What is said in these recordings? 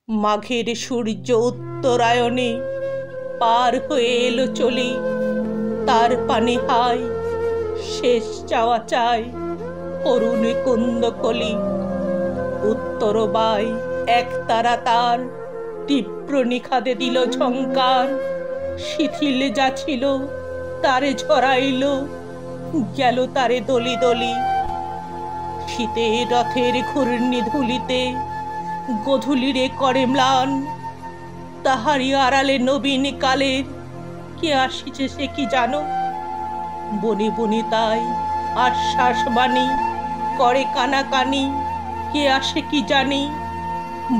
মাঘের সূর্য উত্তরায়ণে পার হয়ে এলো চলি, তার পানে হায় শেষ চাওয়া চাই করুণ কুন্দকলি। উত্তর বাই এক তারা তার তীব্র নিখাদে দিল ঝংকার, শিথিল যা ছিল তারে ঝরাইল, গেল তারে দলি দলি। শীতে রথের ঘূর্ণি ধুলিতে গধূলিরে করে ম্লান, তাহারি আড়ালে নবীন কালের কে আসিছে সে কি জানো। বনি বনি তাই আশ্বাস বাণী করে কানাকানি, কে আসে কি জানি।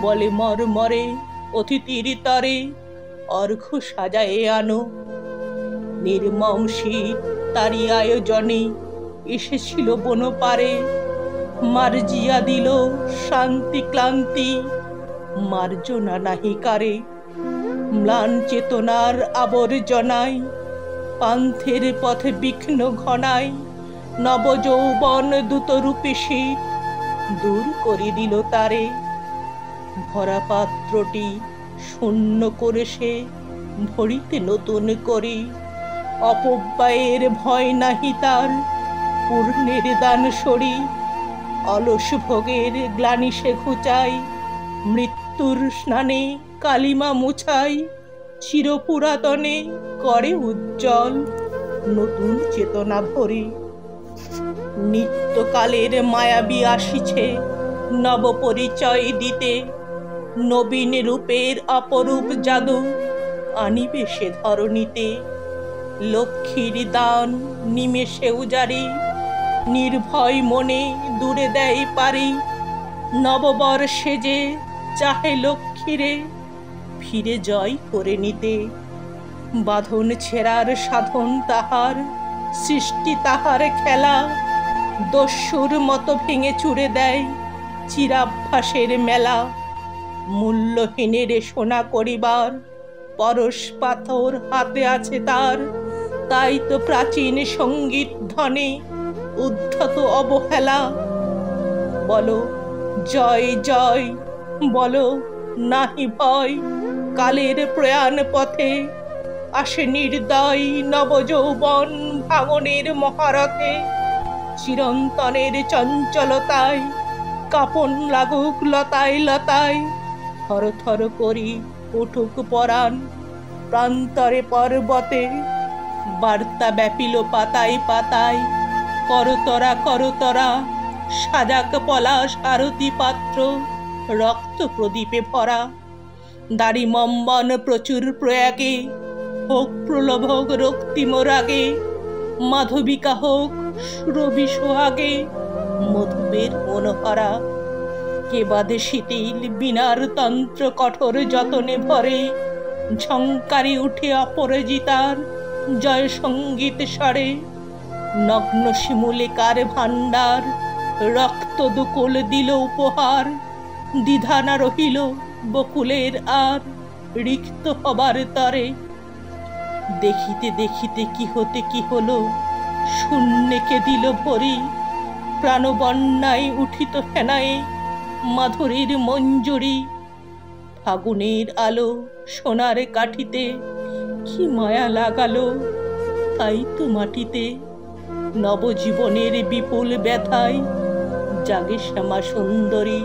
বলে মর মরে অতিথির তরে অর্ঘ্য সাজায়ে আনো। নির্মম শীত তারি আয়োজনে এসেছিল বনপারে, মার্জিয়া দিল শান্তি ক্লান্তি মার্জনা নাহি কারে। ম্লান চেতনার আবর্জনায় পান্থের পথে বিঘ্ন ঘনায়, নবযৌবন দ্রুতরূপে শীত দূর করে দিল তারে। ভরা পাত্রটি শূন্য করে সে ভরিতে নতুন করে, অপব্যয়ের ভয় নাহি তার পূর্ণের দান সরি। অলস ভোগের গ্লানি সে ঘুচাই, মৃত্যুর স্নানে কালিমা মুছাই, চিরপুরাতনে করে উজ্জ্বল নতুন চেতনা ভরি। নিত্যকালের মায়াবী আসিছে নব পরিচয় দিতে, নবীন রূপের অপরূপ জাদু আনিবে সে ধরণীতে। লক্ষ্মীর দান নিমেষে উজারি, নির্ভয় মনে দূরে দেয় পারি। নববর্ষে যে চাহে লক্ষ্মীরে ফিরে জয় করে নিতে। বাঁধন ছেঁড়ার সাধন তাহার, সৃষ্টি তাহার খেলা, দস্যুর মতো ভেঙে চুরে দেয় চিরাভ্যাসের মেলা। মূল্যহীনের সোনা করিবার পরশ পাথর হাতে আছে তার, তাই তো প্রাচীন সঙ্গীত ধ্বনি উদ্ধত অবহেলা। বলো জয় জয়, বলো নাহি ভয়, কালের প্রয়াণ পথে আসে নির্দয় নবযৌবন ভাঙনের মহারথে। চিরন্তনের চঞ্চলতায় কাঁপন লাগুক লতায় লতায়, থর থর করি উঠুক পরাণ প্রান্তরে পর্বতে। বার্তা ব্যাপিল পাতায় পাতায়, করতরা করতরা সাজাক পলাশ আরতি পাত্র রক্ত প্রদীপে ভরা। দাড়ি মম্বন প্রচুর প্রয়াগে হোক প্রলোভক রক্তিম রাগে, মাধবিকা হোক সুরভি সোহাগে মধুবের মনোহরা। কে বাঁধে শিথিল বিনার তন্ত্র কঠোর যতনে ভরে, ঝংকারি উঠে অপরাজিতার জয় সঙ্গীত স্বরে। নগ্ন শিমুলিকার ভাণ্ডার রক্ত দুকুল দিল উপহার, দ্বিধা না রহিল বকুলের আর রিক্ত হবার তরে। দেখিতে দেখিতে কি হতে কি হলো, শূন্যকে দিল ভরি। প্রাণবন্যায় উঠিত ফেনায় মাধুরীর মঞ্জুরি। ফাগুনের আলো সোনার কাঠিতে কি মায়া লাগালো, তাই তো মাটিতে নবজীবনের বিপুল ব্যথায় জাগে শ্যামা সুন্দরী।